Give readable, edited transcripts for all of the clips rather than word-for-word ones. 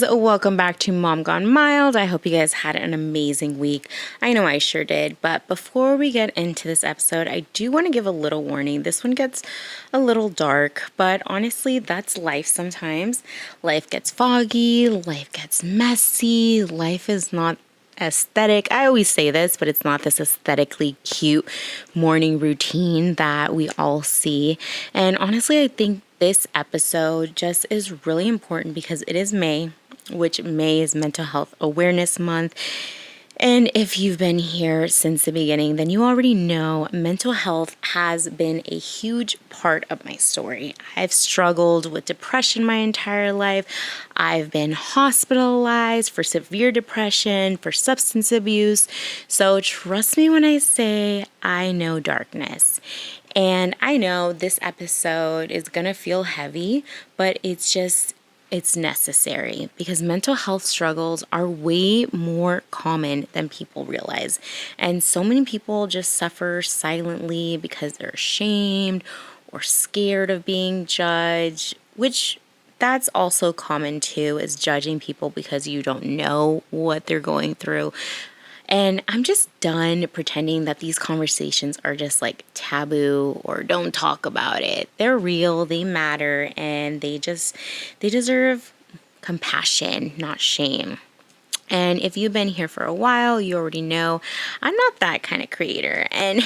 guys, welcome back to Mom Gone Mild. I hope you guys had an amazing week. I know I sure did, but before we get into this episode, I do want to give a little warning. This one gets a little dark, but honestly, that's life sometimes. Life gets foggy, life gets messy, life is not aesthetic. I always say this, but it's not this aesthetically cute morning routine that we all see. And honestly, I think this episode just is really important because it is May, which May is Mental Health Awareness Month. And if you've been here since the beginning, then you already know mental health has been a huge part of my story. I've struggled with depression my entire life. I've been hospitalized for severe depression, for substance abuse. So trust me when I say I know darkness. And I know this episode is going to feel heavy, but it's necessary because mental health struggles are way more common than people realize. And so many people just suffer silently because they're ashamed or scared of being judged, which that's also common too, is judging people because you don't know what they're going through. And I'm just done pretending that these conversations are just like taboo or don't talk about it. They're real, they matter, and they deserve compassion, not shame. And if you've been here for a while, you already know I'm not that kind of creator. And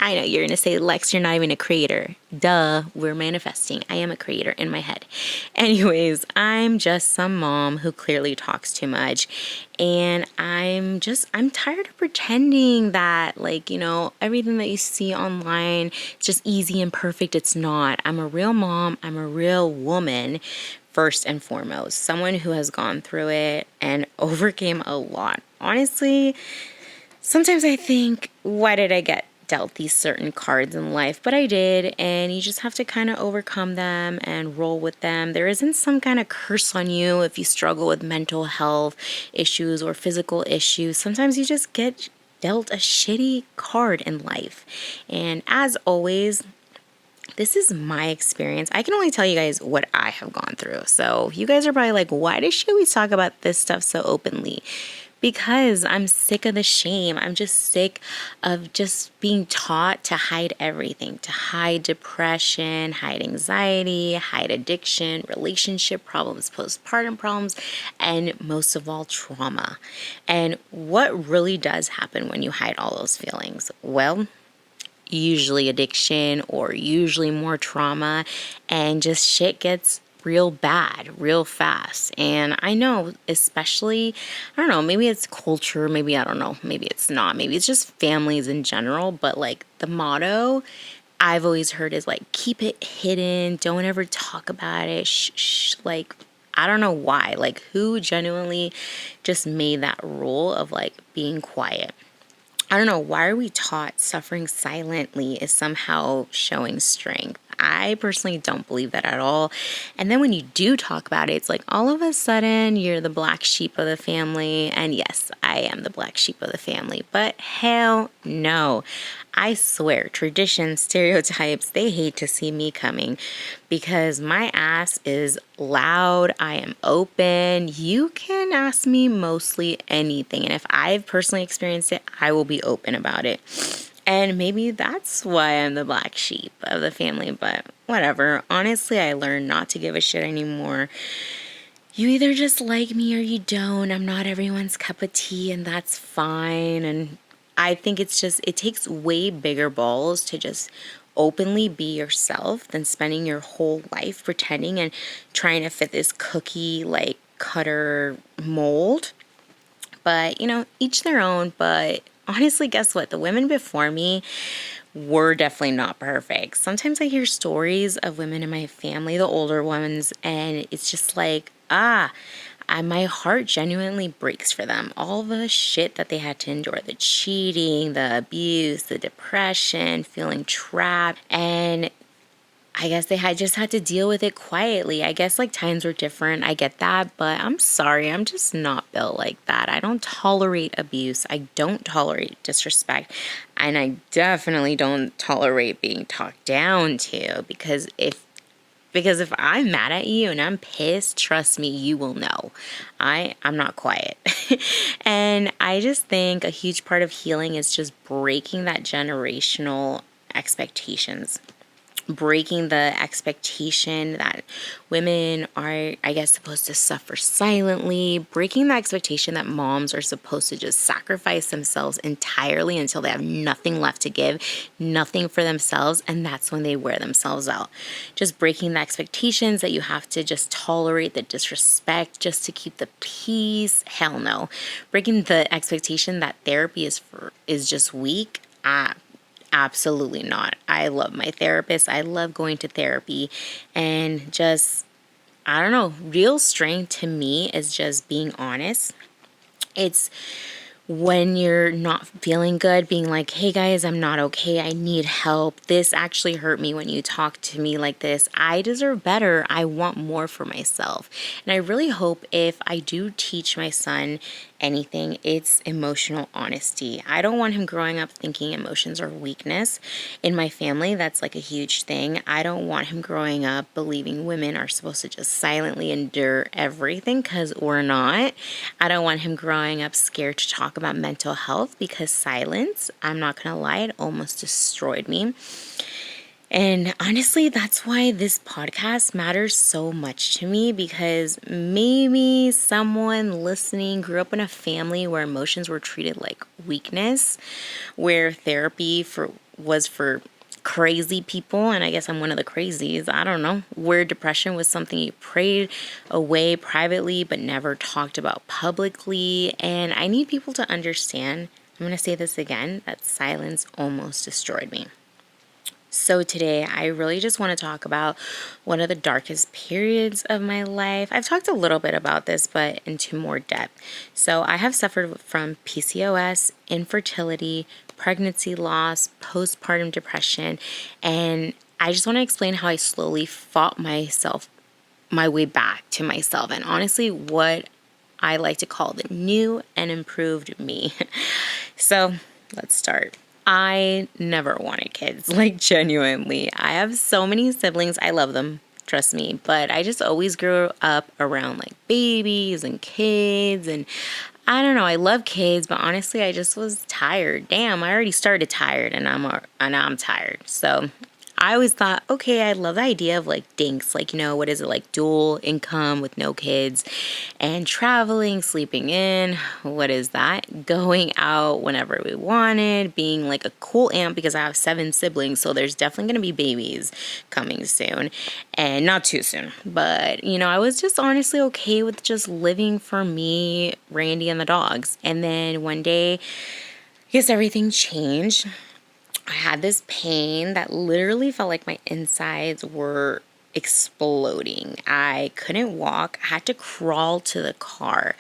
I know you're going to say, Lex, you're not even a creator. Duh, we're manifesting. I am a creator in my head. Anyways, I'm just some mom who clearly talks too much. And I'm tired of pretending that, everything that you see online is just easy and perfect. It's not. I'm a real mom. I'm a real woman. First and foremost, someone who has gone through it and overcame a lot. Honestly, sometimes I think, why did I get dealt these certain cards in life? But I did, and you just have to kind of overcome them and roll with them. There isn't some kind of curse on you if you struggle with mental health issues or physical issues. Sometimes you just get dealt a shitty card in life. And as always, this is my experience. I can only tell you guys what I have gone through. So you guys are probably like, why does she always talk about this stuff so openly? Because I'm sick of the shame. I'm just sick of just being taught to hide everything, to hide depression, hide anxiety, hide addiction, relationship problems, postpartum problems, and most of all, trauma. And what really does happen when you hide all those feelings? Well, usually addiction or usually more trauma, and just shit gets real bad real fast. And I know, especially, I don't know, maybe it's culture, maybe, I don't know, maybe it's not, maybe it's just families in general, but like the motto I've always heard is like, keep it hidden, don't ever talk about it, shh. Like, I don't know why, like who genuinely just made that rule of like being quiet? I don't know, why are we taught suffering silently is somehow showing strength? I personally don't believe that at all. And then when you do talk about it, it's like all of a sudden you're the black sheep of the family. And yes, I am the black sheep of the family, but hell no. I swear, traditions, stereotypes, they hate to see me coming because my ass is loud. I am open. You can ask me mostly anything. And if I've personally experienced it, I will be open about it. And maybe that's why I'm the black sheep of the family, but whatever. Honestly, I learned not to give a shit anymore. You either just like me or you don't. I'm not everyone's cup of tea, and that's fine. And I think it takes way bigger balls to just openly be yourself than spending your whole life pretending and trying to fit this cookie like cutter mold. But, each their own. But honestly, guess what? The women before me were definitely not perfect. Sometimes I hear stories of women in my family, the older ones, and it's just like, my heart genuinely breaks for them. All the shit that they had to endure, the cheating, the abuse, the depression, feeling trapped, and I guess they just had to deal with it quietly. I guess like times were different. I get that, but I'm sorry. I'm just not built like that. I don't tolerate abuse. I don't tolerate disrespect. And I definitely don't tolerate being talked down to, because if Because if I'm mad at you and I'm pissed, trust me, you will know. I'm not quiet. And I just think a huge part of healing is just breaking that generational expectations, breaking the expectation that women are, I guess, supposed to suffer silently, breaking the expectation that moms are supposed to just sacrifice themselves entirely until they have nothing left to give, nothing for themselves, and that's when they wear themselves out. Just breaking the expectations that you have to just tolerate the disrespect just to keep the peace. Hell no. Breaking the expectation that therapy is just weak. Absolutely not. I love my therapist. I love going to therapy, and just, I don't know, real strength to me is just being honest. It's when you're not feeling good, being like, hey guys, I'm not okay. I need help. This actually hurt me when you talk to me like this. I deserve better. I want more for myself. And I really hope if I do teach my son anything, it's emotional honesty. I don't want him growing up thinking emotions are weakness. In my family, that's like a huge thing. I don't want him growing up believing women are supposed to just silently endure everything, because we're not. I don't want him growing up scared to talk about mental health, because silence, I'm not gonna lie, it almost destroyed me. And honestly, that's why this podcast matters so much to me, because maybe someone listening grew up in a family where emotions were treated like weakness, where therapy was for crazy people, and I guess I'm one of the crazies, I don't know, where depression was something you prayed away privately but never talked about publicly. And I need people to understand, I'm going to say this again, that silence almost destroyed me. So today, I really just want to talk about one of the darkest periods of my life. I've talked a little bit about this, but into more depth. So I have suffered from PCOS, infertility, pregnancy loss, postpartum depression, and I just want to explain how I slowly fought my way back to myself, and honestly, what I like to call the new and improved me. So let's start. I never wanted kids, like genuinely. I have so many siblings. I love them, trust me. But I just always grew up around like babies and kids. And I don't know, I love kids, but honestly, I just was tired. Damn, I already started tired, and now I'm tired. So I always thought, okay, I love the idea of like dinks, like, what is it, like dual income with no kids and traveling, sleeping in, what is that? Going out whenever we wanted, being like a cool aunt, because I have 7 siblings, so there's definitely going to be babies coming soon, and not too soon. But, I was just honestly okay with just living for me, Randy, and the dogs. And then one day, I guess everything changed. I had this pain that literally felt like my insides were exploding. I couldn't walk. I had to crawl to the car.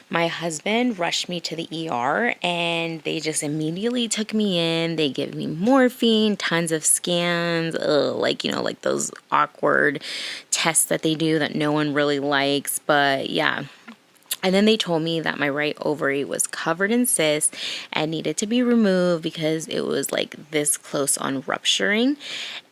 My husband rushed me to the ER, and they just immediately took me in. They gave me morphine, tons of scans, like those awkward tests that they do that no one really likes. But yeah. And then they told me that my right ovary was covered in cysts and needed to be removed because it was like this close on rupturing.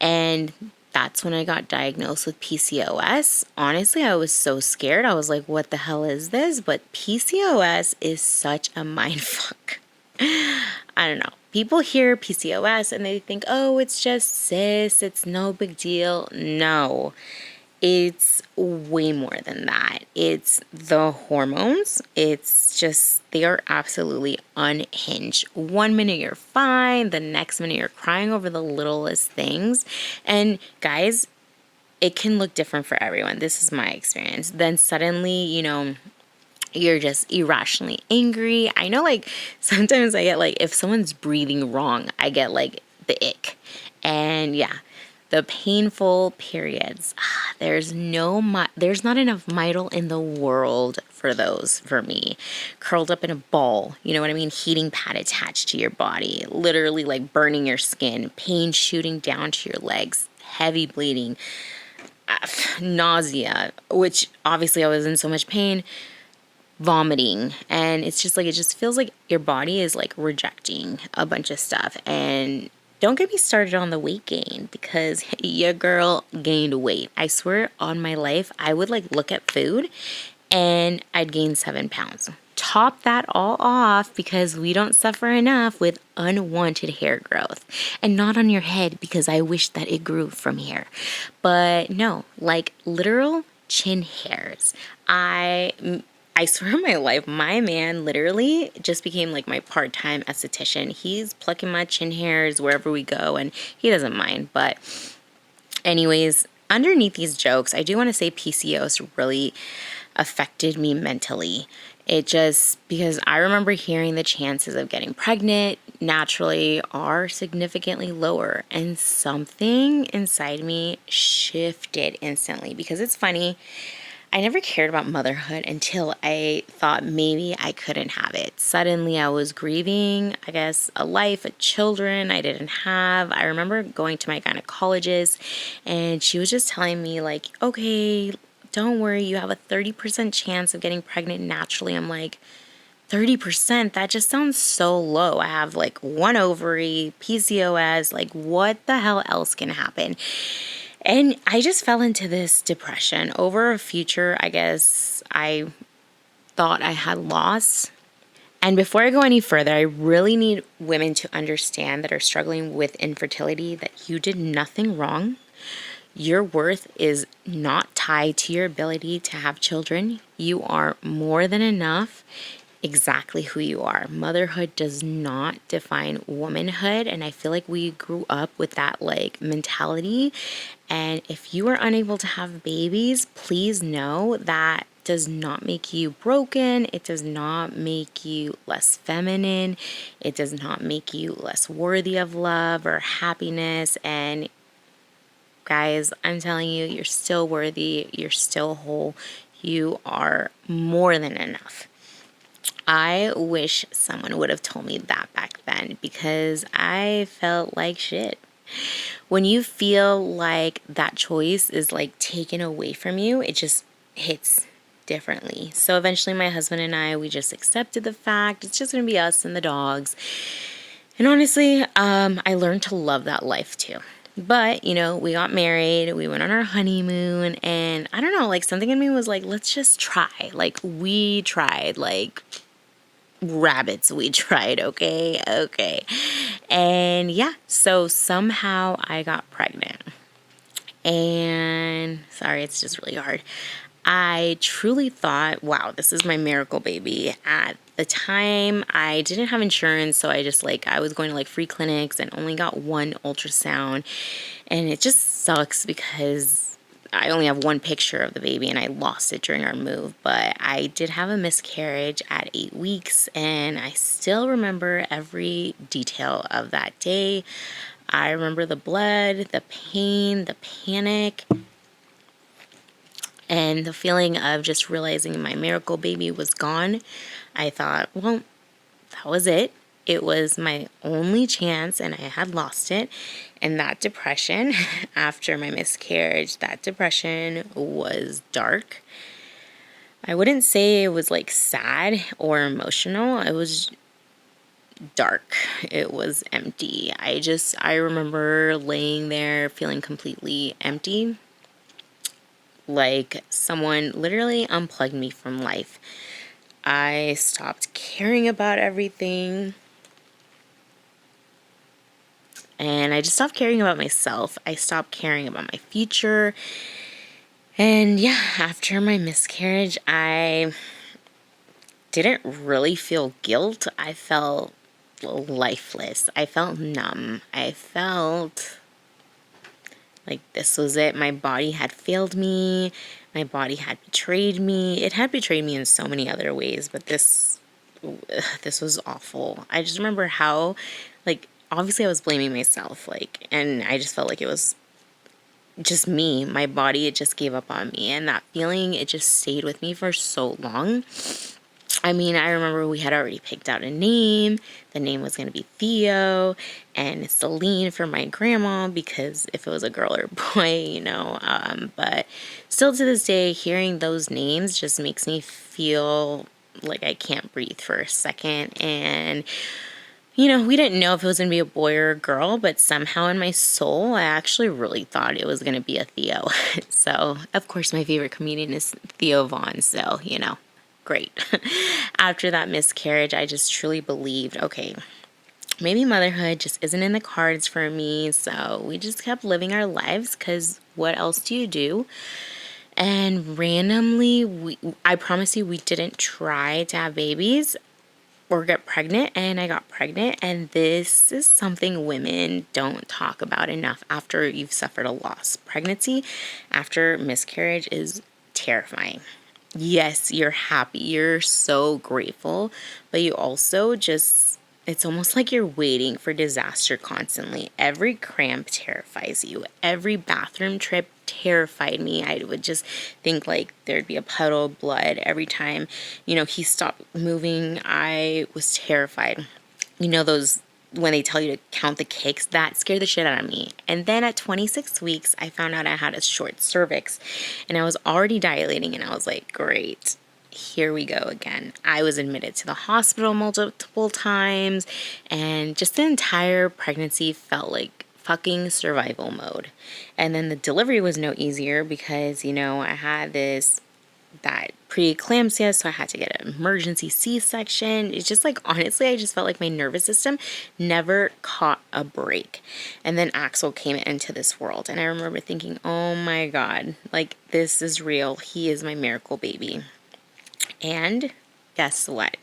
And that's when I got diagnosed with PCOS. Honestly, I was so scared. I was like, what the hell is this? But PCOS is such a mind fuck. I don't know. People hear PCOS and they think, oh, it's just cysts. It's no big deal. No. It's way more than that. It's the hormones. It's just, they are absolutely unhinged. One minute you're fine, the next minute you're crying over the littlest things. And guys, it can look different for everyone. This is my experience. Then suddenly, you're just irrationally angry. I know, like, sometimes I get, like, if someone's breathing wrong, I get, like, the ick. And yeah. The painful periods. There's not enough mitral in the world for those for me. Curled up in a ball, you know what I mean? Heating pad attached to your body, literally like burning your skin, pain shooting down to your legs, heavy bleeding, nausea, which obviously I was in so much pain, vomiting, and it's just like, it just feels like your body is like rejecting a bunch of stuff. And don't get me started on the weight gain, because your girl gained weight. I swear on my life, I would like look at food and I'd gain 7 pounds. Top that all off because we don't suffer enough with unwanted hair growth. And not on your head, because I wish that it grew from here. But no, like literal chin hairs. I swear on my life, my man literally just became like my part-time esthetician. He's plucking my chin hairs wherever we go, and he doesn't mind. But anyways, underneath these jokes, I do want to say PCOS really affected me mentally. It just, because I remember hearing the chances of getting pregnant naturally are significantly lower, and something inside me shifted instantly. Because it's funny, I never cared about motherhood until I thought maybe I couldn't have it. Suddenly I was grieving, I guess, a life, a children I didn't have. I remember going to my gynecologist and she was just telling me like, okay, don't worry, you have a 30% chance of getting pregnant naturally. I'm like, 30%? That just sounds so low. I have like one ovary, PCOS, like what the hell else can happen? And I just fell into this depression over a future, I guess, I thought I had lost. And before I go any further, I really need women to understand that are struggling with infertility that you did nothing wrong. Your worth is not tied to your ability to have children. You are more than enough, exactly who you are. Motherhood does not define womanhood, and I feel like we grew up with that like mentality. And if you are unable to have babies, please know that does not make you broken. It does not make you less feminine. It does not make you less worthy of love or happiness. And guys, I'm telling you, you're still worthy. You're still whole. You are more than enough. I wish someone would have told me that back then, because I felt like shit. When you feel like that choice is like taken away from you, it just hits differently. So eventually my husband and I, we just accepted the fact it's just going to be us and the dogs. And honestly, I learned to love that life too. But, you know, we got married, we went on our honeymoon, and I don't know, like something in me was like, let's just try. Like we tried, like rabbits we tried, okay. And yeah, so somehow I got pregnant. And sorry, it's just really hard. I truly thought, wow, this is my miracle baby. At the time, I didn't have insurance, so I just I was going to like free clinics and only got one ultrasound. And it just sucks because I only have one picture of the baby and I lost it during our move. But I did have a miscarriage at 8 weeks, and I still remember every detail of that day. I remember the blood, the pain, the panic, and the feeling of just realizing my miracle baby was gone. I thought, well, that was it. It was my only chance and I had lost it. And that depression after my miscarriage, that depression was dark. I wouldn't say it was like sad or emotional. It was dark. It was empty. I remember laying there feeling completely empty. Like someone literally unplugged me from life. I stopped caring about everything. And I just stopped caring about myself. I stopped caring about my future. And yeah, after my miscarriage, I didn't really feel guilt. I felt lifeless. I felt numb. I felt like this was it. My body had failed me. My body had betrayed me. It had betrayed me in so many other ways, but this was awful. I just remember how, like, obviously I was blaming myself, like, and I just felt like it was just me. My body, it just gave up on me, and that feeling, it just stayed with me for so long. I mean, I remember we had already picked out a name. The name was going to be Theo and Celine for my grandma, because if it was a girl or a boy, you know. But still to this day, hearing those names just makes me feel like I can't breathe for a second. And We didn't know if it was going to be a boy or a girl, but somehow in my soul, I actually really thought it was going to be a Theo. So, of course, my favorite comedian is Theo Vaughn. So, great. After that miscarriage, I just truly believed, okay, maybe motherhood just isn't in the cards for me. So we just kept living our lives because what else do you do? And randomly, I promise you, we didn't try to have babies or get pregnant, and I got pregnant. And this is something women don't talk about enough after you've suffered a loss. Pregnancy after miscarriage is terrifying. Yes, you're happy, you're so grateful, but you also just, it's almost like you're waiting for disaster constantly. Every cramp terrifies you. Every bathroom trip terrified me. I would just think like there'd be a puddle of blood every time, he stopped moving. I was terrified. Those when they tell you to count the cakes, that scared the shit out of me. And then at 26 weeks, I found out I had a short cervix and I was already dilating, and I was like, great. Here we go again. I was admitted to the hospital multiple times, and just the entire pregnancy felt like fucking survival mode. And then the delivery was no easier because, I had that preeclampsia, so I had to get an emergency C-section. It's just like, honestly, I just felt like my nervous system never caught a break. And then Axel came into this world, and I remember thinking, oh my God, like, this is real. He is my miracle baby. And guess what?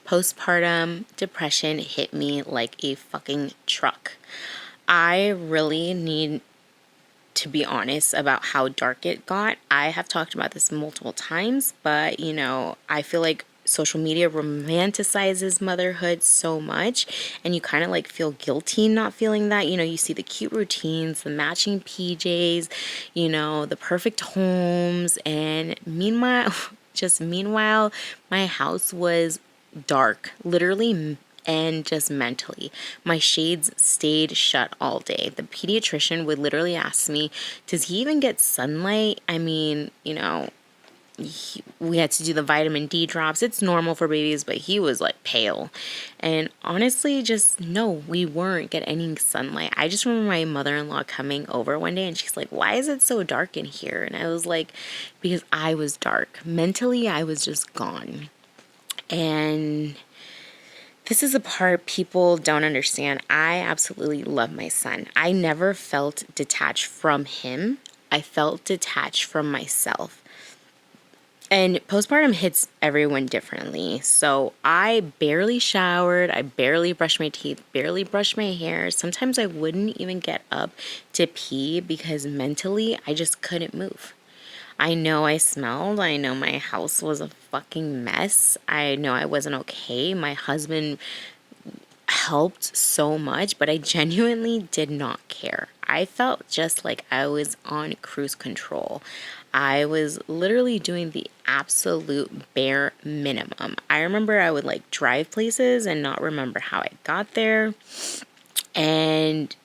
Postpartum depression hit me like a fucking truck. I really need to be honest about how dark it got. I have talked about this multiple times, but I feel like social media romanticizes motherhood so much, and you kind of like feel guilty not feeling that. You see the cute routines, the matching PJs, the perfect homes, and meanwhile, my house was dark, literally, and just mentally. My shades stayed shut all day. The pediatrician would literally ask me, does he even get sunlight? I mean, we had to do the vitamin D drops. It's normal for babies, but he was like pale. And honestly, just no, we weren't getting any sunlight. I just remember my mother-in-law coming over one day and she's like, why is it so dark in here? And I was like, because I was dark. Mentally, I was just gone. And this is a part people don't understand. I absolutely love my son. I never felt detached from him. I felt detached from myself. And postpartum hits everyone differently. So I barely showered. I barely brushed my teeth, barely brushed my hair. Sometimes I wouldn't even get up to pee because mentally I just couldn't move. I know I smelled. I know my house was a fucking mess. I know I wasn't okay. My husband helped so much, but I genuinely did not care. I felt just like I was on cruise control. I was literally doing the absolute bare minimum. I remember I would like drive places and not remember how I got there. And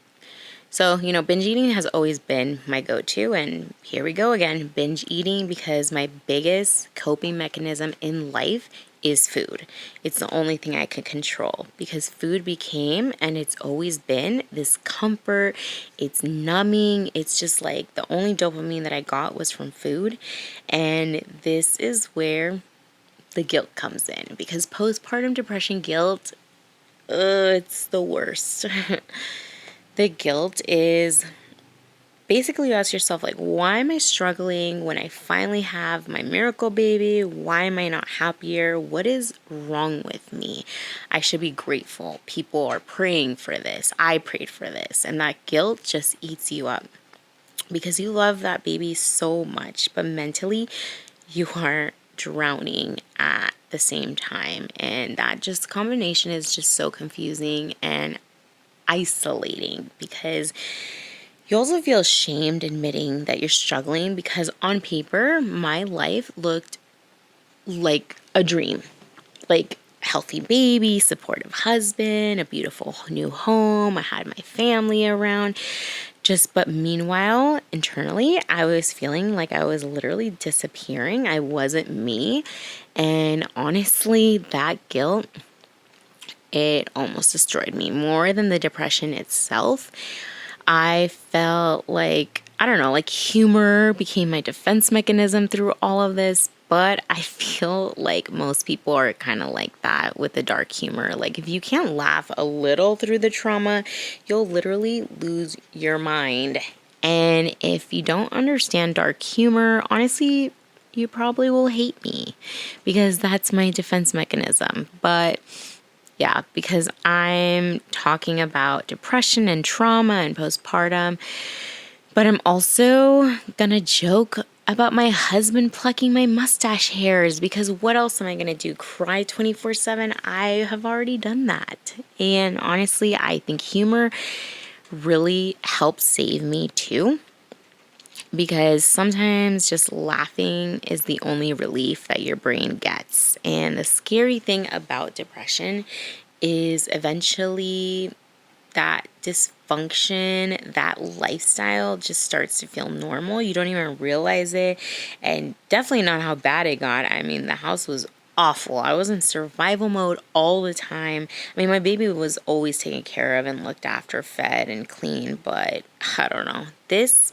so, binge eating has always been my go-to, and here we go again, binge eating, because my biggest coping mechanism in life is food. It's the only thing I could control because food became, and it's always been, this comfort. It's numbing. It's just like the only dopamine that I got was from food. And this is where the guilt comes in, because postpartum depression guilt, it's the worst. The guilt is basically you ask yourself, like, why am I struggling when I finally have my miracle baby? Why am I not happier? What is wrong with me? I should be grateful. People are praying for this. I prayed for this. And that guilt just eats you up because you love that baby so much, but mentally you are drowning at the same time. And that just combination is just so confusing and isolating, because you also feel ashamed admitting that you're struggling, because on paper, my life looked like a dream. Like healthy baby, supportive husband, a beautiful new home. I had my family around. But meanwhile, internally, I was feeling like I was literally disappearing. I wasn't me. And honestly, that guilt, it almost destroyed me more than the depression itself. I felt like, I don't know, like humor became my defense mechanism through all of this. But I feel like most people are kind of like that with the dark humor. Like, if you can't laugh a little through the trauma, you'll literally lose your mind. And if you don't understand dark humor, honestly, you probably will hate me because that's my defense mechanism. But yeah, because I'm talking about depression and trauma and postpartum, but I'm also gonna joke about my husband plucking my mustache hairs because what else am I gonna do? Cry 24/7? I have already done that. And honestly, I think humor really helps save me too, because sometimes just laughing is the only relief that your brain gets. And the scary thing about depression is eventually that dysfunction, that lifestyle just starts to feel normal. You don't even realize it. And definitely not how bad it got. I mean, the house was awful. I was in survival mode all the time. I mean, my baby was always taken care of and looked after, fed and cleaned, but I don't know. This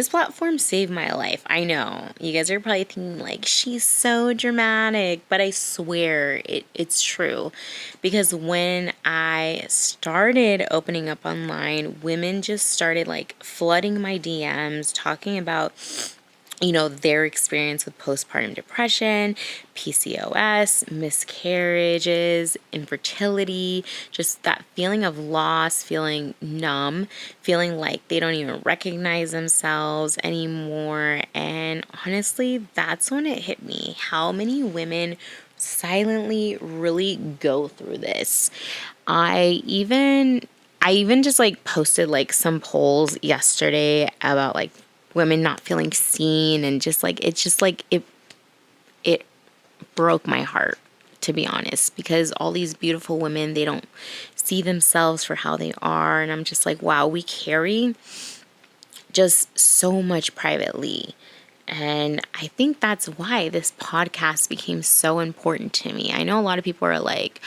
platform saved my life. I know. You guys are probably thinking like, she's so dramatic, but I swear it's true. Because when I started opening up online, women just started like flooding my DMs talking about their experience with postpartum depression, PCOS, miscarriages, infertility, just that feeling of loss, feeling numb, feeling like they don't even recognize themselves anymore. And honestly, that's when it hit me. How many women silently really go through this? I even just like posted like some polls yesterday about like women not feeling seen, and just like it broke my heart, to be honest, because all these beautiful women, they don't see themselves for how they are, and I'm just like, wow, we carry just so much privately. And I think that's why this podcast became so important to me. I know a lot of people are like,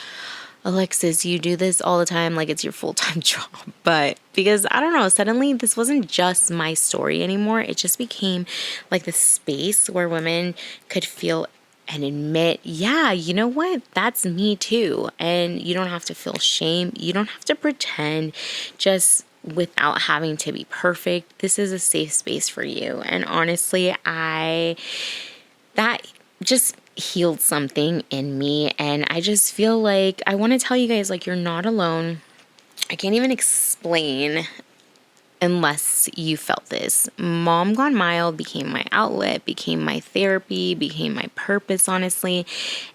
Alexis, you do this all the time like it's your full-time job. But because I don't know, suddenly this wasn't just my story anymore. It just became like the space where women could feel and admit, yeah, you know what? That's me too. And you don't have to feel shame. You don't have to pretend, just without having to be perfect. This is a safe space for you. And honestly, that just healed something in me, and I just feel like I want to tell you guys, like, you're not alone. I can't even explain unless you felt this. Mom Gone Mild became my outlet, became my therapy, became my purpose, honestly.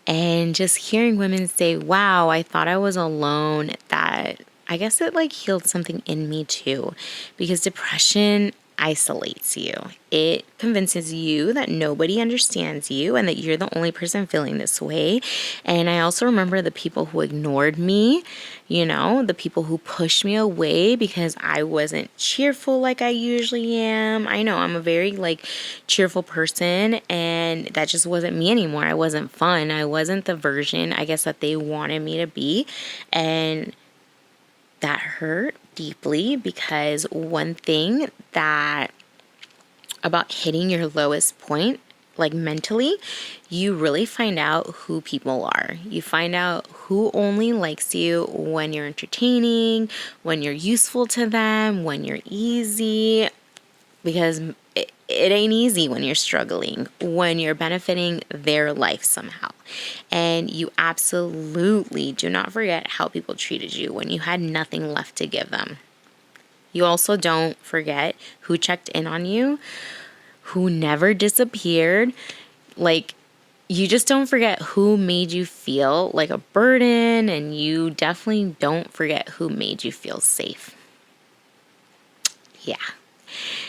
And just hearing women say, wow, I thought I was alone, that I guess it like healed something in me too, because depression isolates you. It convinces you that nobody understands you and that you're the only person feeling this way. And I also remember the people who ignored me, the people who pushed me away because I wasn't cheerful like I usually am. I know I'm a very like cheerful person, and that just wasn't me anymore. I wasn't fun. I wasn't the version, I guess, that they wanted me to be. And that hurt deeply, because one thing that about hitting your lowest point, like mentally, you really find out who people are. You find out who only likes you when you're entertaining, when you're useful to them, when you're easy, because it ain't easy when you're struggling, when you're benefiting their life somehow. And you absolutely do not forget how people treated you when you had nothing left to give them. You also don't forget who checked in on you, who never disappeared. Like, you just don't forget who made you feel like a burden, and you definitely don't forget who made you feel safe. Yeah.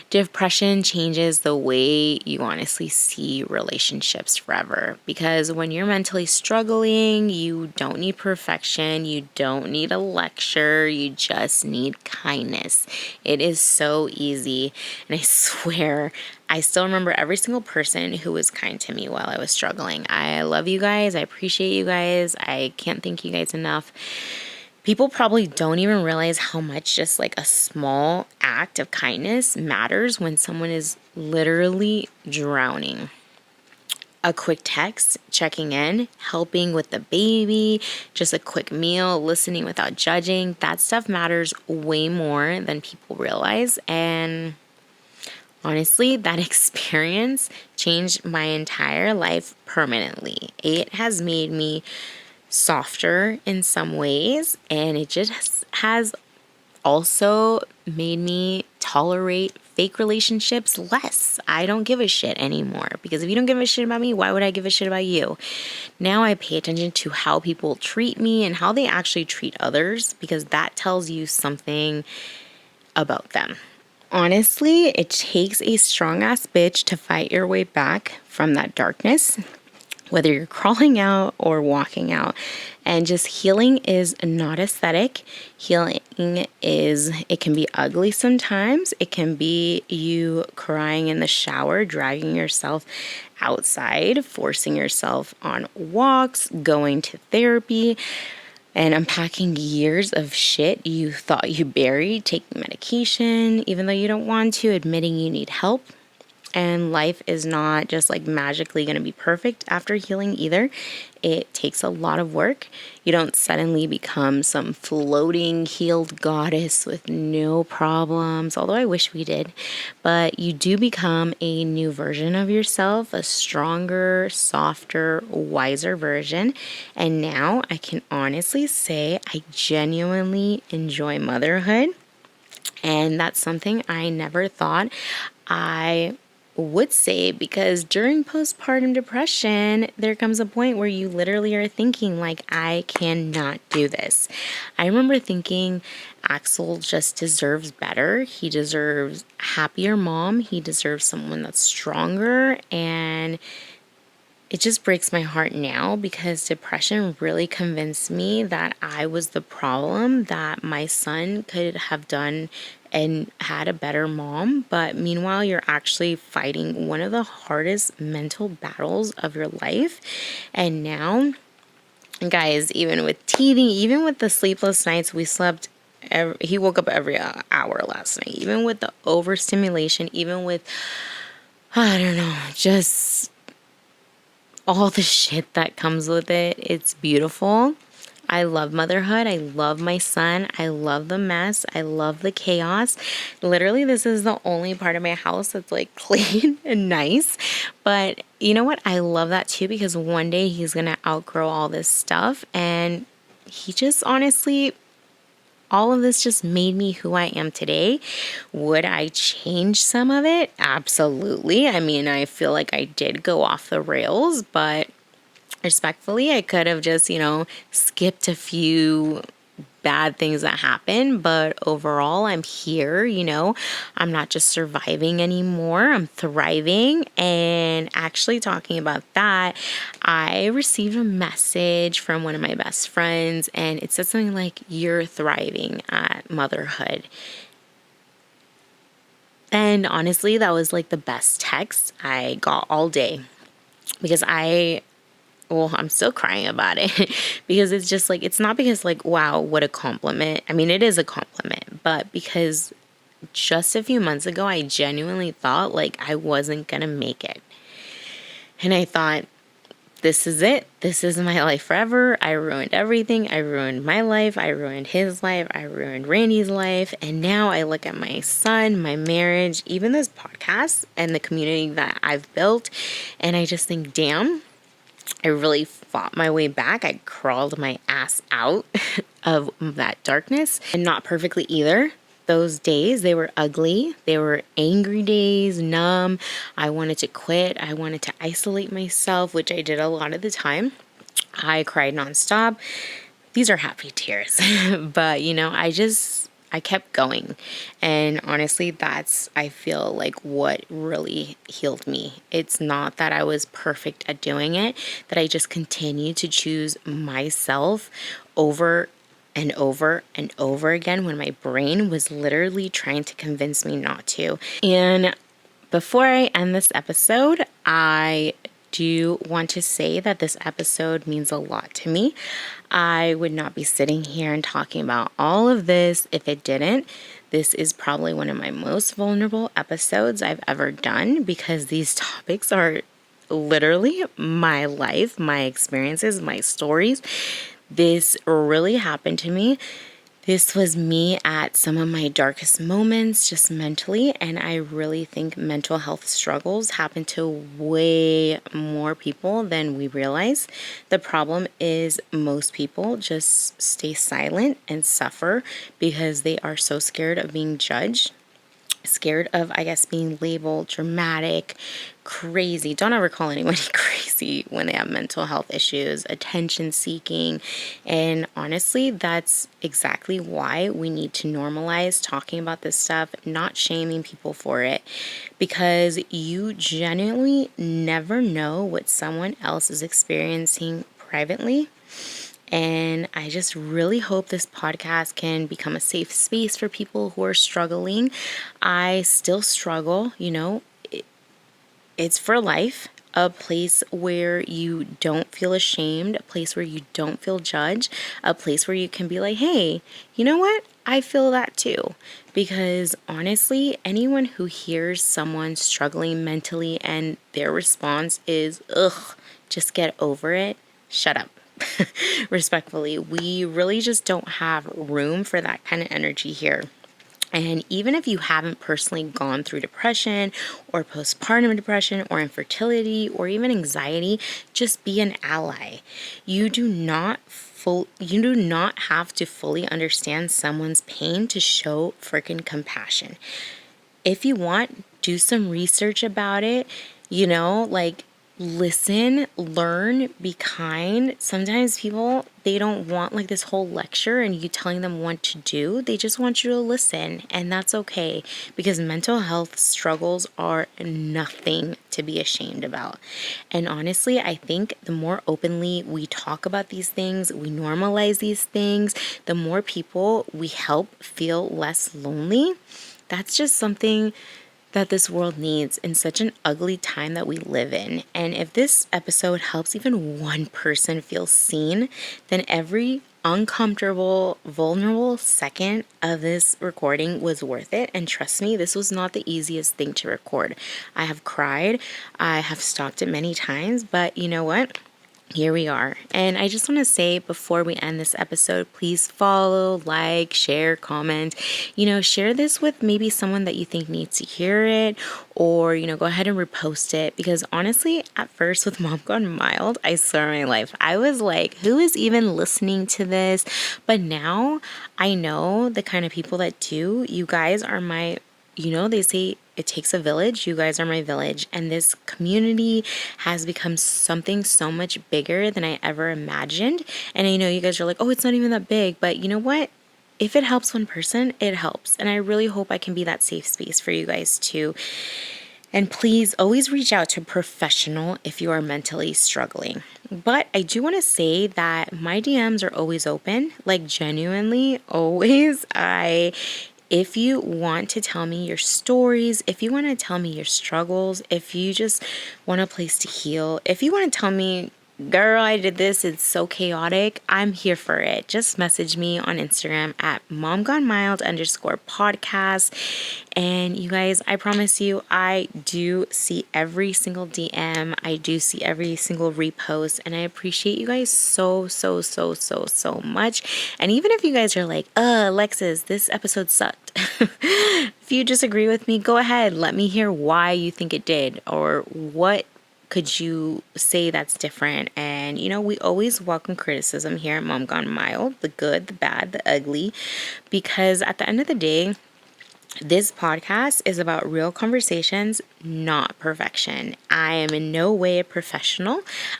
Depression changes the way you honestly see relationships forever, because when you're mentally struggling, you don't need perfection. You don't need a lecture. You just need kindness. It is so easy. And I swear, I still remember every single person who was kind to me while I was struggling. I love you guys. I appreciate you guys. I can't thank you guys enough. People probably don't even realize how much just like a small act of kindness matters when someone is literally drowning. A quick text, checking in, helping with the baby, just a quick meal, listening without judging. That stuff matters way more than people realize. And honestly, that experience changed my entire life permanently. It has made me softer in some ways, and it just has also made me tolerate fake relationships less. I don't give a shit anymore, because if you don't give a shit about me, why would I give a shit about you? Now I pay attention to how people treat me and how they actually treat others, because that tells you something about them. Honestly, it takes a strong ass bitch to fight your way back from that darkness, whether you're crawling out or walking out. And just healing is not aesthetic. Healing it can be ugly sometimes. It can be you crying in the shower, dragging yourself outside, forcing yourself on walks, going to therapy, and unpacking years of shit you thought you buried, taking medication, even though you don't want to, admitting you need help. And life is not just like magically going to be perfect after healing either. It takes a lot of work. You don't suddenly become some floating healed goddess with no problems, although I wish we did. But you do become a new version of yourself, a stronger, softer, wiser version. And now I can honestly say I genuinely enjoy motherhood. And that's something I never thought I would say, because during postpartum depression, there comes a point where you literally are thinking, like, I cannot do this. I remember thinking Axel just deserves better. He deserves a happier mom. He deserves someone that's stronger. And it just breaks my heart now, because depression really convinced me that I was the problem, that my son could have done and had a better mom. But meanwhile, you're actually fighting one of the hardest mental battles of your life. And now, guys, even with teething, even with the sleepless nights, he woke up every hour last night, even with the overstimulation, even with, I don't know, just all the shit that comes with it. It's beautiful. I love motherhood. I love my son. I love the mess. I love the chaos. Literally, this is the only part of my house that's like clean and nice. But you know what? I love that too, because one day he's going to outgrow all this stuff. And he just honestly, all of this just made me who I am today. Would I change some of it? Absolutely. I mean, I feel like I did go off the rails, but respectfully, I could have just, skipped a few bad things that happened, but overall, I'm here, I'm not just surviving anymore, I'm thriving. And actually, talking about that, I received a message from one of my best friends, and it said something like, "You're thriving at motherhood." And honestly, that was like the best text I got all day, because I'm still crying about it because it's just like, it's not because like, wow, what a compliment. I mean, it is a compliment, but because just a few months ago, I genuinely thought like I wasn't going to make it. And I thought, this is it. This is my life forever. I ruined everything. I ruined my life. I ruined his life. I ruined Randy's life. And now I look at my son, my marriage, even this podcast and the community that I've built. And I just think, damn, I really fought my way back. I crawled my ass out of that darkness, and not perfectly either. Those days, they were ugly. They were angry days, numb. I wanted to quit. I wanted to isolate myself, which I did a lot of the time. I cried nonstop. These are happy tears, but I kept going. And honestly, that's, I feel like, what really healed me. It's not that I was perfect at doing it, that I just continued to choose myself over and over and over again when my brain was literally trying to convince me not to. And before I end this episode, I do want to say that this episode means a lot to me. I would not be sitting here and talking about all of this if it didn't. This is probably one of my most vulnerable episodes I've ever done because these topics are literally my life, my experiences, my stories. This really happened to me. This was me at some of my darkest moments, just mentally, and I really think mental health struggles happen to way more people than we realize. The problem is most people just stay silent and suffer because they are so scared of being judged, scared of, I guess, being labeled dramatic, crazy. Don't ever call anybody crazy when they have mental health issues, attention seeking. And honestly, that's exactly why we need to normalize talking about this stuff, not shaming people for it, because you genuinely never know what someone else is experiencing privately. And I just really hope this podcast can become a safe space for people who are struggling. I still struggle, it's for life. A place where you don't feel ashamed, a place where you don't feel judged, a place where you can be like, hey, you know what? I feel that too. Because honestly, anyone who hears someone struggling mentally and their response is, ugh, just get over it, shut up. Respectfully, we really just don't have room for that kind of energy here. And even if you haven't personally gone through depression or postpartum depression or infertility or even anxiety, just be an ally. You do not have to fully understand someone's pain to show freaking compassion. If you want, do some research about it, listen, learn, be kind. Sometimes people, they don't want like this whole lecture and you telling them what to do. They just want you to listen, and that's okay because mental health struggles are nothing to be ashamed about. And honestly, I think the more openly we talk about these things, we normalize these things, the more people we help feel less lonely. That's just something that this world needs in such an ugly time that we live in. And if this episode helps even one person feel seen, then every uncomfortable, vulnerable second of this recording was worth it. And trust me, this was not the easiest thing to record. I have cried, I have stopped it many times, but you know what? Here we are. And I just want to say before we end this episode, please follow, like, share, comment, share this with maybe someone that you think needs to hear it, or, go ahead and repost it. Because honestly, at first with Mom Gone Mild, I swear on my life, I was like, who is even listening to this? But now I know the kind of people that do. You guys are my, they say it takes a village. You guys are my village. And this community has become something so much bigger than I ever imagined. And I know you guys are like, oh, it's not even that big. But you know what? If it helps one person, it helps. And I really hope I can be that safe space for you guys too. And please always reach out to a professional if you are mentally struggling. But I do want to say that my DMs are always open, like genuinely always. If you want to tell me your stories, if you want to tell me your struggles, if you just want a place to heal, if you want to tell me, girl, I did this, it's so chaotic, I'm here for it. Just message me on Instagram at momgonemild_podcast. And you guys, I promise you, I do see every single DM. I do see every single repost. And I appreciate you guys so, so, so, so, so much. And even if you guys are like, Alexis, this episode sucked. If you disagree with me, go ahead. Let me hear why you think it did, or what could you say that's different? And, we always welcome criticism here at Mom Gone Mild, the good, the bad, the ugly, because at the end of the day, this podcast is about real conversations, not perfection. I am in no way a professional.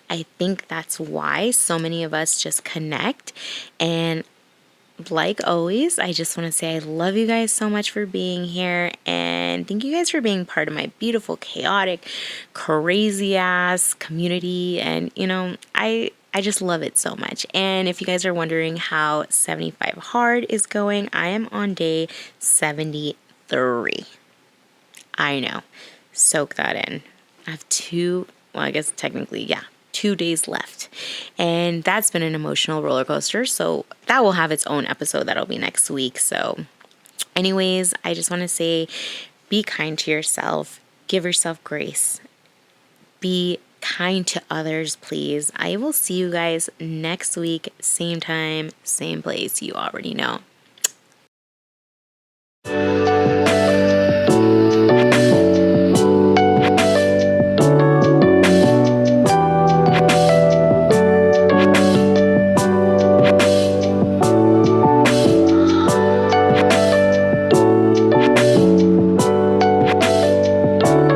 I think that's why so many of us just connect. And like always, I just want to say I love you guys so much for being here, and thank you guys for being part of my beautiful, chaotic, crazy ass community. And I just love it so much. And if you guys are wondering how 75 Hard is going, I am on day 73. I know. Soak that in. I have 2 well, I guess technically, yeah, 2 days left. And that's been an emotional roller coaster. So that will have its own episode that'll be next week. So, anyways, I just want to say be kind to yourself, give yourself grace, be kind to others, please. I will see you guys next week, same time, same place. You already know.